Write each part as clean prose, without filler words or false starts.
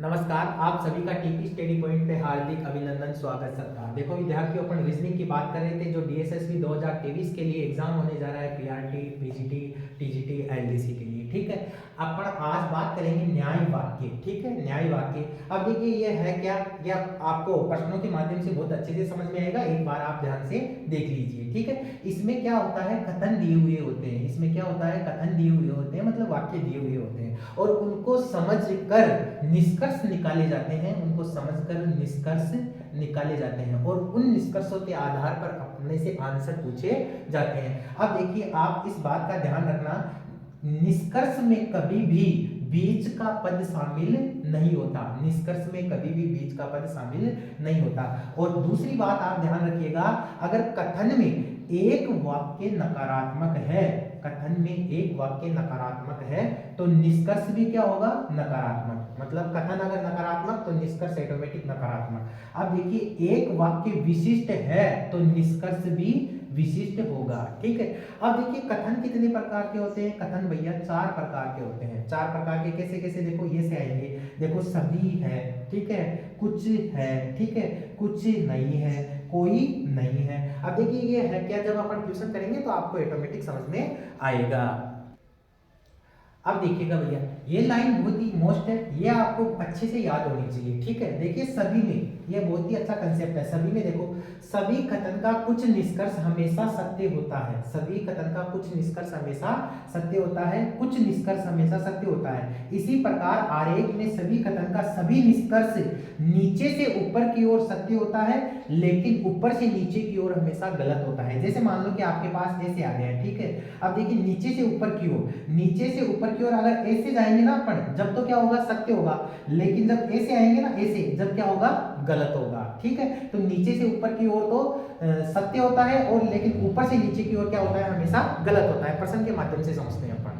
नमस्कार, आप सभी का टीपी स्टडी पॉइंट पे हार्दिक अभिनंदन स्वागत सत्कार। देखो विद्यार्थियों, अपन रीजनिंग की बात कर रहे थे जो डीएसएसबी 2023 के लिए एग्जाम होने जा रहा है, पीआरटी, पीजीटी, टीजीटी, एलडीसी के लिए। ठीक है, अपन आज बात करेंगे न्याय वाक्य। ठीक है, न्याय वाक्य। अब देखिए ये है क्या, यह आपको प्रश्नों के माध्यम से बहुत अच्छे से समझ में आएगा, एक बार आप ध्यान से देख लीजिए। ठीक है, इसमें क्या होता है, कथन दिए हुए होते हैं। इसमें क्या होता है, कथन दिए हुए होते हैं, मतलब वाक्य दिए हुए होते हैं और उनको समझकर निष्कर्ष निकाले जाते हैं। उनको समझकर निष्कर्ष निकाले जाते हैं और उन निष्कर्षों के आधार पर अपने से आंसर पूछे जाते हैं। अब देखिए, आप इस बात का ध्यान रखना, निष्कर्ष में कभी भी बीच का पद शामिल नहीं होता। निष्कर्ष में कभी भी बीच का पद शामिल नहीं होता। और दूसरी बात आप ध्यान रखिएगा, अगर कथन में एक वाक्य नकारात्मक है, कथन में एक वाक्य नकारात्मक है तो निष्कर्ष भी क्या होगा, नकारात्मक। मतलब कथन अगर नकारात्मक तो निष्कर्ष ऑटोमेटिक नकारात्मक। अब देखिए, एक वाक्य विशिष्ट है तो निष्कर्ष भी विशिष्ट होगा। ठीक है, अब देखिए कथन कितने प्रकार के होते हैं। कथन भैया 4 प्रकार के होते हैं। 4 प्रकार के कैसे कैसे, देखो ये से आएंगे। देखो सभी है, ठीक है, कुछ है, ठीक है, कुछ नहीं है, कोई नहीं है। अब देखिए ये है क्या, जब अपन क्वेश्चन करेंगे तो आपको ऑटोमेटिक समझ में आएगा। अब देखिएगा भैया, ये लाइन बहुत ही मोस्ट है, ये आपको अच्छे से याद होनी चाहिए। ठीक है, देखिए सभी में, ये बहुत ही अच्छा कंसेप्ट है। सभी में देखो, सभी कथन का कुछ निष्कर्ष हमेशा सत्य होता है। सभी कथन का कुछ निष्कर्ष हमेशा सत्य होता है, कुछ निष्कर्ष हमेशा सत्य होता है। इसी प्रकार आरेख में सभी कथन का सभी निष्कर्ष नीचे से ऊपर की ओर सत्य होता है, लेकिन ऊपर से नीचे की ओर हमेशा गलत होता है। जैसे मान लो कि आपके पास ऐसे आ गया है, ठीक है। अब देखिए नीचे से ऊपर की ओर, नीचे से ऊपर की ओर अगर ऐसे जाएंगे ना अपन, जब तो क्या होगा, सत्य होगा। लेकिन जब ऐसे आएंगे ना, ऐसे, जब क्या होगा, गलत होगा। ठीक है, तो नीचे से ऊपर की ओर तो सत्य होता है, और लेकिन ऊपर से नीचे की ओर क्या होता है, हमेशा गलत होता है। प्रश्न के माध्यम से समझते हैं अपन।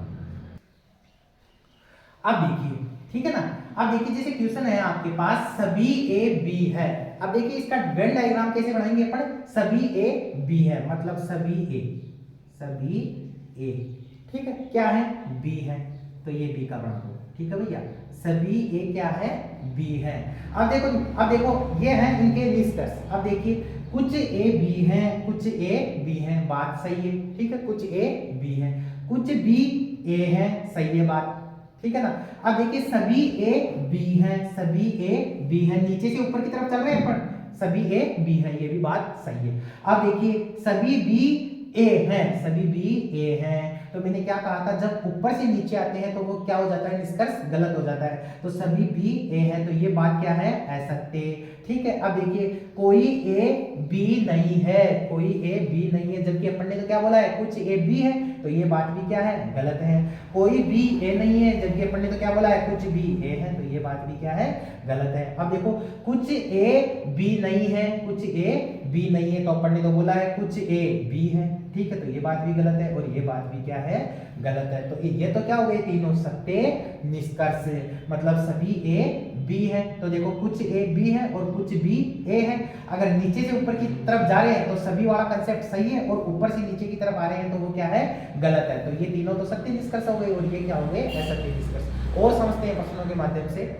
अब देखिए, ठीक है ना। अब देखिए जैसे क्वेश्चन है आपके पास, सभी ए बी है। अब देखिए इसका वेन डायग्राम कैसे बनाएंगे अपन, सभी ए बी है, मतलब सभी ए, सभी ए, ठीक है, क्या है, बी है, तो ये बी का बना दो। ठीक है भैया, सभी ए क्या है, बी है। अब देखो ये है इनके निष्कर्ष। अब देखिए कुछ ए बी है, कुछ ए बी है, बात सही है। ठीक है, कुछ ए बी है, कुछ बी ए है, सही है बात। ठीक है ना। अब देखिए सभी ए बी है, सभी ए बी है, नीचे से ऊपर की तरफ चल रहे हैं पर सभी ए बी है, ये भी बात सही है। अब देखिए सभी बी ए है, सभी बी ए है, तो मैंने क्या कहा था, जब ऊपर से नीचे आते हैं तो वो क्या हो जाता है, निष्कर्ष गलत हो जाता है। तो सभी बी ए है, तो ये बात क्या है, असत्य। ठीक है, अब देखिए कोई ए बी नहीं है, कोई ए बी नहीं है, जबकि अपन ने तो क्या बोला है, कुछ ए बी है, तो ये बात भी क्या है, गलत है। कोई बी ए नहीं है, जबकि अपन ने तो क्या बोला है, कुछ बी ए है, तो ये बात भी क्या है, गलत है। अब देखो कुछ ए बी नहीं है, कुछ ए बी नहीं है, तो अपन ने तो बोला है कुछ ए बी है। ठीक है, तो ये बात भी गलत है और ये बात भी क्या है, गलत है। तो ये तो क्या हो गए, तीनों सत्य निष्कर्ष, मतलब सभी ए बी है। तो देखो कुछ ए बी है और कुछ बी ए है। अगर नीचे से ऊपर की तरफ जा रहे हैं तो सभी वाला कंसेप्ट सही है, और ऊपर से नीचे की तरफ आ रहे हैं तो वो क्या है, गलत है। तो ये तीनों तो सत्य निष्कर्ष हो गए, और ये क्या हो गए, असत्य निष्कर्ष। और समझते हैं प्रश्नों के माध्यम से।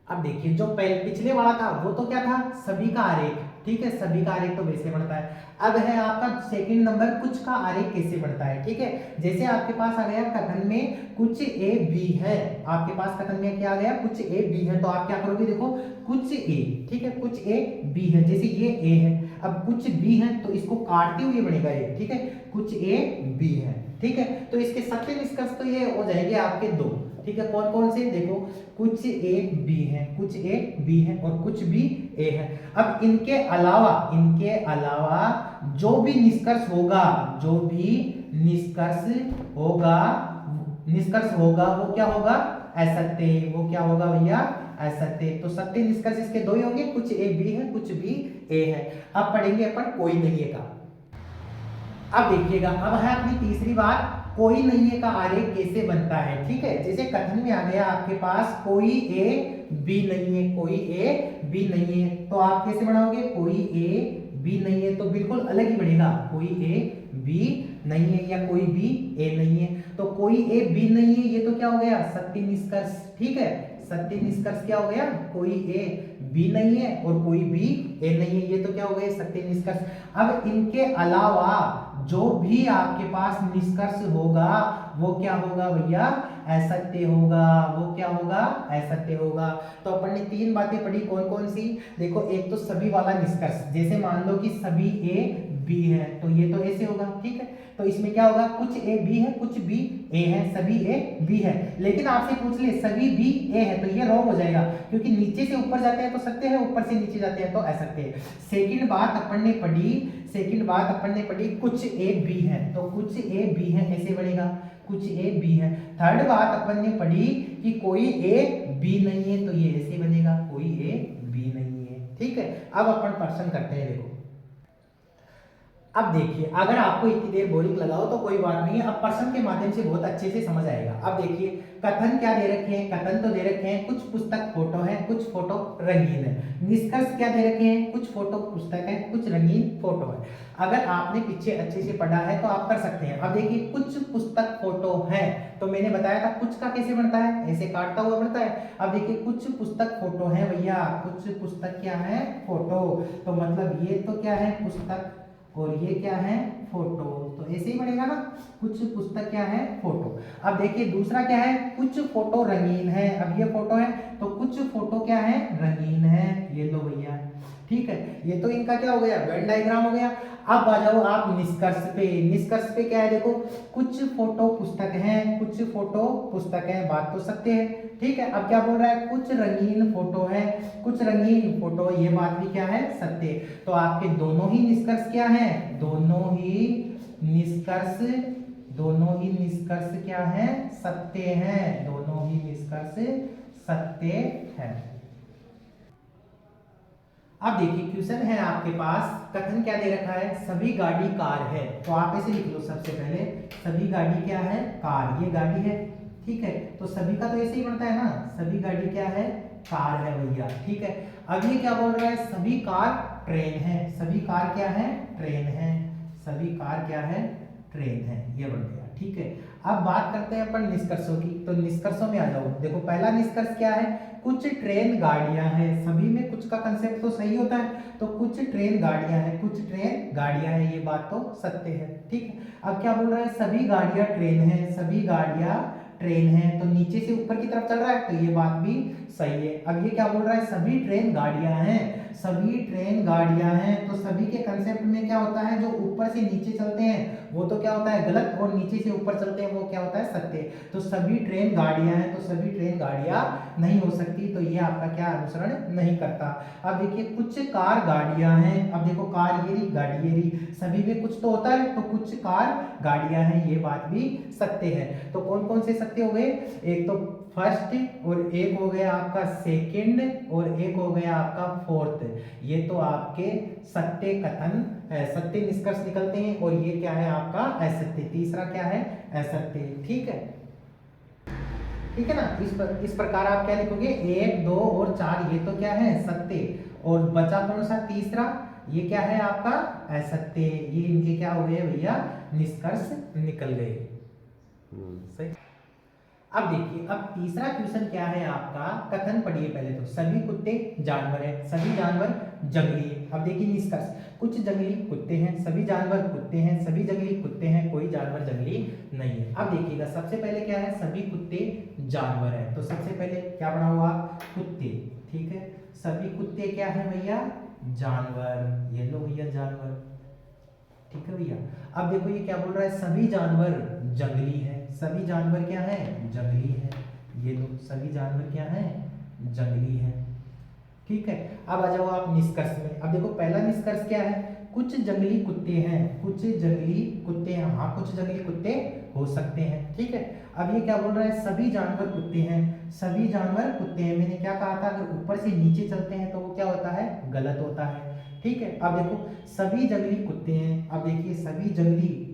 अब देखिए जो पहले पिछले वाला था वो तो क्या था, सभी का आरेख। ठीक है, सभी का आरेख तो वैसे बनता है। अब है आपका सेकंड नंबर, कुछ का आरेख कैसे बनता है। ठीक है, जैसे आपके पास आ गया कथन में कुछ ए बी है, आपके पास कथन में क्या आ गया, कुछ ए बी है, तो आप क्या करोगे, देखो कुछ ए, ठीक है, कुछ ए बी है, जैसे ये ए है, अब कुछ बी है तो इसको काटते हुए बनेगा ये। ठीक है, कुछ ए बी है, ठीक है, तो इसके सत्य निष्कर्ष तो ये हो जाएंगे आपके दो। ठीक है, कौन कौन से, देखो कुछ ए बी है, कुछ ए बी है और कुछ भी ए है। अब इनके अलावा जो भी निष्कर्ष होगा, जो भी निष्कर्ष होगा वो क्या होगा, असत्य। वो क्या होगा भैया, असत्य। तो सत्य निष्कर्ष इसके दो ही होंगे, कुछ ए बी है, कुछ बी ए है। अब पढ़ेंगे अपन कोई नहीं है का। अब देखिएगा, अब है अपनी तीसरी बात, कोई नहीं है का आरेख कैसे बनता है। ठीक है, जैसे कथन में आ गया आपके पास कोई ए बी नहीं है, कोई ए बी नहीं है, तो आप कैसे बनाओगे, कोई ए बी नहीं है, तो बिल्कुल अलग ही बनेगा, कोई ए बी नहीं है या कोई बी ए नहीं है। तो कोई ए बी नहीं है, ये तो क्या हो गया, सत्य निष्कर्ष। ठीक है, सत्य निष्कर्ष क्या हो गया, कोई ए बी नहीं है और कोई बी ए नहीं है, ये तो क्या हो गए सत्य निष्कर्ष। अब इनके अलावा जो भी आपके पास निष्कर्ष होगा वो क्या होगा भैया, असत्य होगा। वो क्या होगा, असत्य होगा। तो अपन ने तीन बातें पढ़ी, कौन कौन सी, देखो एक तो सभी वाला निष्कर्ष, जैसे मान लो कि सभी ए बी है तो ये तो ऐसे होगा, ठीक है। तो इसमें क्या होगा, कुछ ए बी है कुछ बी ए है, सभी ए बी है। लेकिन आपसे पूछ ले सभी बी ए है तो ये रॉन्ग हो जाएगा, क्योंकि नीचे से ऊपर जाते हैं तो सत्य है, ऊपर से नीचे जाते हैं तो असत्य है। सेकंड बात अपन ने पढ़ी कुछ ए बी है तो कुछ ए बी है ऐसे बनेगा, कुछ ए बी है। थर्ड बात अपन ने पढ़ी कि कोई ए बी नहीं है तो ये ऐसे बनेगा, कोई ए बी नहीं है, ठीक है। अब अपन प्रश्न करते हैं, देखो अब देखिए, अगर आपको इतनी देर बोरिंग लगाओ तो कोई बात नहीं है, अब प्रश्न के माध्यम से बहुत अच्छे से समझ आएगा। अब देखिए कथन क्या दे रखे हैं, कथन तो दे रखे हैं कुछ पुस्तक फोटो है कुछ फोटो रंगीन है। निष्कर्ष क्या दे रखे हैं, कुछ फोटो पुस्तक है कुछ रंगीन फोटो है। अगर आपने पीछे अच्छे से पढ़ा है तो आप कर सकते हैं। अब देखिए कुछ पुस्तक फोटो है तो मैंने बताया था कुछ का कैसे बनता है, ऐसे काटता हुआ बनता है। अब देखिए कुछ पुस्तक फोटो है भैया, कुछ पुस्तक क्या है, फोटो, तो मतलब ये तो क्या है पुस्तक और ये क्या है फोटो, तो ऐसे ही बनेगा ना, कुछ पुस्तक क्या है फोटो। अब देखिए दूसरा क्या है, कुछ फोटो रंगीन है। अब ये फोटो है तो कुछ फोटो क्या है, रंगीन है, ये लो भैया, ठीक है। ये तो इनका क्या हो गया, वेन डायग्राम हो गया। अब आ जाओ आप निष्कर्ष पे। निष्कर्ष पे क्या है, देखो कुछ फोटो पुस्तक हैं कुछ फोटो पुस्तक हैं, बात तो सत्य है, ठीक है। अब क्या बोल रहा है, कुछ रंगीन फोटो है कुछ रंगीन फोटो, ये बात भी क्या है, सत्य। तो आपके दोनों ही निष्कर्ष क्या है, दोनों ही निष्कर्ष क्या है, सत्य है, दोनों ही निष्कर्ष सत्य है। अब देखिए क्वेश्चन है आपके पास, कथन क्या दे रखा है, सभी गाड़ी कार है। तो आप ऐसे लिख लो, सबसे पहले सभी गाड़ी क्या है, कार, ये गाड़ी है, ठीक है। तो सभी का तो ऐसे ही बनता है ना, सभी गाड़ी क्या है, कार है भैया, ठीक है। अब ये क्या बोल रहा है, सभी कार ट्रेन है, सभी कार क्या है, ट्रेन है, सभी कार क्या है, ट्रेन है, ये बन गया, ठीक है। अब बात करते हैं अपन निष्कर्षों की, तो निष्कर्षों में आ जाओ। देखो पहला निष्कर्ष क्या है, कुछ ट्रेन गाड़ियां हैं, सभी में कुछ का कंसेप्ट तो सही होता है, तो कुछ ट्रेन गाड़ियां हैं, कुछ ट्रेन गाड़ियां हैं, ये बात तो सत्य है, ठीक है। अब क्या बोल रहा है, सभी गाड़ियां ट्रेन है, सभी गाड़ियां ट्रेन है, तो नीचे से ऊपर की तरफ चल रहा है तो ये बात भी सही है। अब ये क्या बोल रहा है, सभी ट्रेन गाड़ियां हैं, सभी ट्रेन गाड़ियां हैं, तो सभी के कंसेप्ट में क्या होता है, जो ऊपर से नीचे चलते हैं वो तो क्या होता है गलत, और नीचे से ऊपर चलते हैं वो क्या होता है सत्य। तो सभी ट्रेन गाड़ियां हैं तो सभी ट्रेन गाड़ियां नहीं हो सकती, तो ये आपका क्या अनुसरण नहीं करता। अब देखिए कुछ कार गाड़ियां हैं, अब देखो कार ये रही गाड़ी ये रही, सभी में कुछ तो होता है, तो कुछ कार गाड़ियां हैं, ये बात भी सत्य है। तो कौन कौन से सत्य हो गए, एक तो फर्स्ट और एक हो गया आपका सेकंड और एक हो गया आपका फोर्थ, ये तो आपके सत्य कथन सत्य निष्कर्ष निकलते हैं, और ये क्या है आपका असत्य, तीसरा क्या है असत्य, ठीक है, ठीक है ना। इस प्रकार आप क्या लिखोगे, 1 2 और 4 ये तो क्या है सत्य, और बचा कौन सा तीसरा, ये क्या है आपका असत्य। ये इनके क्या हो गए भैया, निष्कर्ष निकल गए, सही। अब देखिए, अब तीसरा क्वेश्चन क्या है आपका, कथन पढ़िए पहले तो, सभी कुत्ते जानवर हैं, सभी जानवर जंगली है। अब देखिए निष्कर्ष, कुछ जंगली कुत्ते हैं, सभी जानवर कुत्ते हैं, सभी जंगली कुत्ते हैं, कोई जानवर जंगली नहीं है। अब देखिएगा सबसे पहले क्या है, सभी कुत्ते जानवर है, तो सबसे पहले क्या बना हुआ, कुत्ते, ठीक है। सभी कुत्ते क्या है भैया, जानवर, ये लो भैया जानवर, ठीक है भैया। अब देखो ये क्या बोल रहा है, सभी जानवर जंगली है, सभी जानवर क्या है, जंगली है, ये लो सभी जानवर क्या है, जंगली है, ठीक है। अब आ जाओ आप निष्कर्ष में। अब देखो पहला निष्कर्ष क्या है, कुछ जंगली कुत्ते हैं, कुछ जंगली कुत्ते हैं, हाँ कुछ जंगली कुत्ते हो सकते हैं, ठीक है। अब ये क्या बोल रहा है, सभी जानवर कुत्ते हैं, सभी जानवर कुत्ते हैं, मैंने क्या कहा था, अगर ऊपर से नीचे चलते हैं तो वो क्या होता है, गलत होता है, ठीक है। अब देखो सभी जंगली कुत्ते हैं, अब देखिए सभी जंगली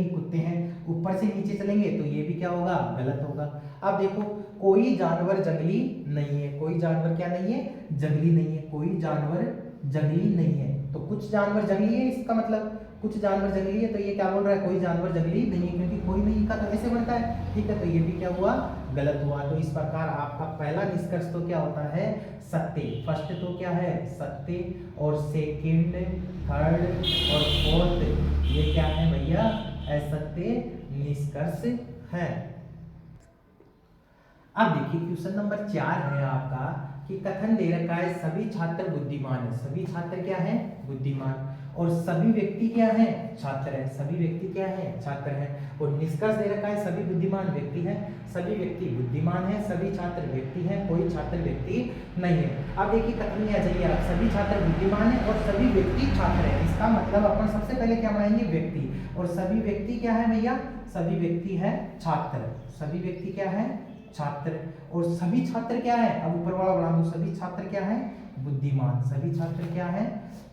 कुत्ते हैं, ऊपर से नीचे चलेंगे तो ये भी क्या होगा, गलत होगा। अब देखो कोई जानवर जंगली नहीं है, कोई जानवर क्या नहीं है, जंगली नहीं है, कोई जानवर जंगली नहीं है, तो कुछ जानवर जंगली है, इसका मतलब कुछ जानवर जंगली है, तो ये क्या बोल रहा है, कोई जानवर जंगली नहीं है, क्योंकि कोई नहीं का तो ऐसे बनता है, ठीक है। तो ये भी क्या हुआ, गलत हुआ। तो इस प्रकार आपका पहला निष्कर्ष तो क्या होता है, सत्य। फर्स्ट तो क्या है, सत्य, और सेकंड, थर्ड और फोर्थ ये क्या है भैया, असत्य निष्कर्ष है। अब देखिए क्वेश्चन नंबर 4 है आपका कि कथन दे रखा है सभी छात्र बुद्धिमान है। सभी छात्र क्या है, बुद्धिमान, और सभी व्यक्ति क्या है, छात्र है। सभी व्यक्ति क्या है, छात्र है। और निष्कर्ष दे रखा है सभी बुद्धिमान व्यक्ति है, सभी व्यक्ति बुद्धिमान है, सभी छात्र व्यक्ति है, कोई छात्र व्यक्ति नहीं है। अब देखिए कथन में आ जाइए आप, सभी छात्र बुद्धिमान है और सभी व्यक्ति छात्र है। इसका मतलब अपन सबसे पहले क्या बनाएंगे, व्यक्ति, और सभी व्यक्ति क्या है भैया, सभी व्यक्ति है छात्र। सभी व्यक्ति क्या है, छात्र, और सभी छात्र क्या है, अब ऊपर वाला बना दो, सभी छात्र क्या है, बुद्धिमान। सभी छात्र क्या है,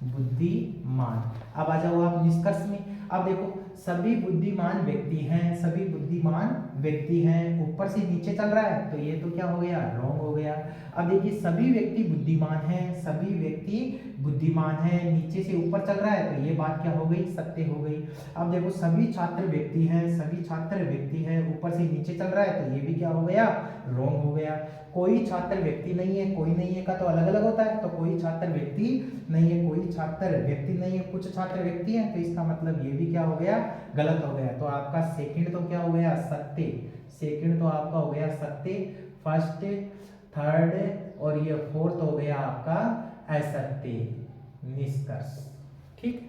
बुद्धिमान। अब आ जाओ आप निष्कर्ष में। अब देखो सभी बुद्धिमान व्यक्ति हैं, सभी बुद्धिमान व्यक्ति हैं, ऊपर से नीचे चल रहा है तो ये तो क्या हो गया, रॉन्ग हो गया। अब देखिए सभी व्यक्ति बुद्धिमान हैं, सभी व्यक्ति बुद्धिमान हैं, नीचे से ऊपर चल रहा है तो ये बात क्या हो गई, सत्य हो गई। अब देखो सभी छात्र व्यक्ति हैं, सभी छात्र व्यक्ति हैं, ऊपर से नीचे चल रहा है तो ये भी क्या हो गया, रॉन्ग हो गया। कोई छात्र व्यक्ति नहीं है, कोई नहीं है का तो अलग अलग होता है, तो कोई छात्र व्यक्ति नहीं है, कोई छात्र व्यक्ति नहीं है, कुछ छात्र व्यक्ति हैं, तो इसका मतलब ये भी क्या हो गया, गलत हो गया। तो आपका सेकंड तो क्या हो गया, सत्य। सेकंड तो आपका हो गया सत्य, फर्स्ट, थर्ड और ये फोर्थ हो गया आपका असत्य निष्कर्ष। ठीक।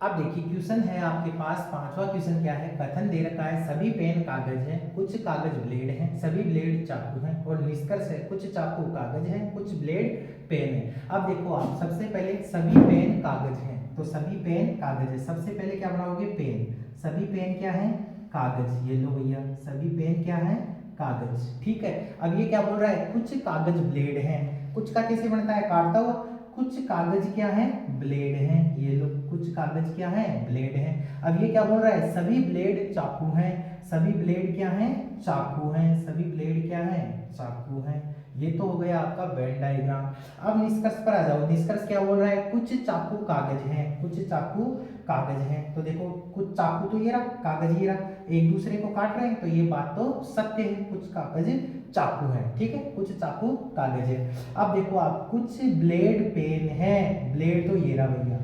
अब देखिए क्वेश्चन है आपके पास, पांचवा क्वेश्चन क्या है, कथन दे रखा है सभी पेन कागज हैं, कुछ कागज ब्लेड हैं, सभी ब्लेड चाकू हैं, और निष्कर्ष है कुछ चाकू कागज हैं, कुछ ब्लेड पेन है। अब देखो आप सबसे पहले सभी पेन कागज हैं, तो सभी पेन कागज है। सबसे पहले क्या बनाओगे, पेन। सभी पेन क्या है, कागज। ये लो भैया, सभी पेन क्या है, कागज। ठीक है। अब ये क्या बोल रहा है, कुछ कागज ब्लेड हैं। कुछ का कैसे बनता है, काटता हुआ। कुछ कागज क्या है, ब्लेड हैं। ये लो कुछ कागज क्या है, ब्लेड हैं। अब ये क्या बोल रहा है, सभी ब्लेड चाकू हैं। सभी ब्लेड क्या हैं, चाकू हैं। सभी ब्लेड क्या हैं, चाकू हैं। ये तो हो गया आपका वेन डायग्राम। अब निष्कर्ष पर आ जाओ। निष्कर्ष क्या बोल रहा है, कुछ चाकू कागज हैं, कुछ चाकू कागज हैं। तो देखो कुछ चाकू तो ये रहा, कागज ये रहा, एक दूसरे को काट रहे हैं तो ये बात तो सत्य है, कुछ कागज चाकू है। ठीक है, कुछ चाकू कागज है। अब देखो आप, कुछ ब्लेड पेन है। ब्लेड तो ये रहा भैया,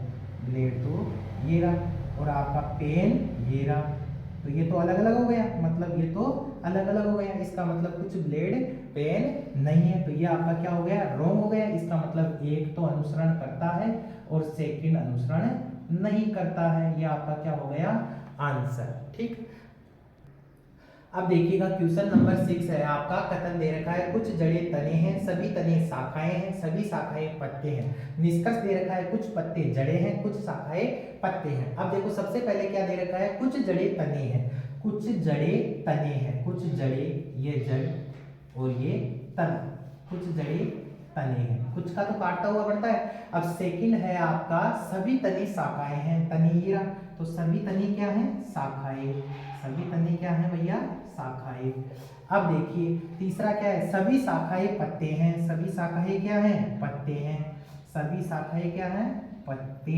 ब्लेड तो ये रहा, और आपका पेन ये रहा, तो ये तो अलग अलग हो गया, मतलब ये तो अलग अलग हो गया। इसका मतलब कुछ ब्लेड पेन नहीं है, तो ये आपका क्या हो गया, रॉन्ग हो गया। इसका मतलब एक तो अनुसरण करता है और सेकंड अनुसरण नहीं करता है। ये आपका क्या हो गया, आंसर। ठीक। अब देखिएगा क्वेश्चन नंबर 6 है आपका, कथन दे रखा है कुछ जड़ें तने हैं, सभी तने शाखाएं हैं, सभी शाखाएं पत्ते हैं। निष्कर्ष दे रखा है कुछ पत्ते जड़ें हैं, कुछ शाखाएं पत्ते हैं। अब देखो सबसे पहले क्या दे रखा है, कुछ जड़ें तने हैं, कुछ जड़ें तने हैं, कुछ जड़ें, ये जड़ और ये तन, कुछ जड़ें तने हैं। कुछ का तो काटता हुआ बढ़ता है। अब सेकंड है आपका सभी तने शाखाएं हैं, तने ये रहा, तो सभी तने क्या है, शाखाएं। सभी तने क्या है भैया, शाखाएं। अब देखिए तीसरा क्या है, सभी शाखाएं पत्ते हैं। सभी शाखाएं क्या हैं, पत्ते हैं। सभी शाखाएं क्या हैं, पत्ते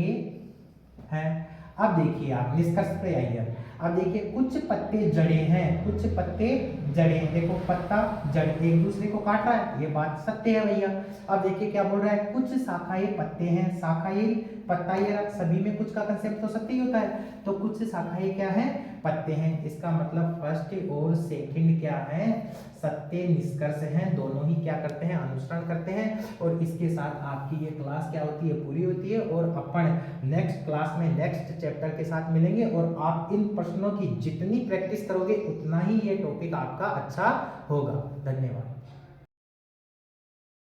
हैं। अब देखिए आप निष्कर्ष पे आइए। अब देखिए कुछ पत्ते जड़े हैं, कुछ पत्ते जड़े हैं। देखो पत्ता जड़ एक दूसरे को काट रहा है, ये बात सत्य है भैया। अब देखिए क्या बोल रहा है, कुछ शाखाएं पत्ते हैं, शाखाएं पत्ता, ये सभी में कुछ का कंसेप्ट तो सत्य ही होता है, तो कुछ शाखाएं क्या है, पत्ते हैं। इसका मतलब फर्स्ट और सेकंड क्या है, सत्य निष्कर्ष हैं। दोनों ही क्या करते हैं, अनुसरण करते हैं। और इसके साथ आपकी ये क्लास क्या होती है, पूरी होती है। और अपन नेक्स्ट क्लास में नेक्स्ट चैप्टर के साथ मिलेंगे, और आप इन प्रश्नों की जितनी प्रैक्टिस करोगे उतना ही ये टॉपिक आपका अच्छा होगा। धन्यवाद।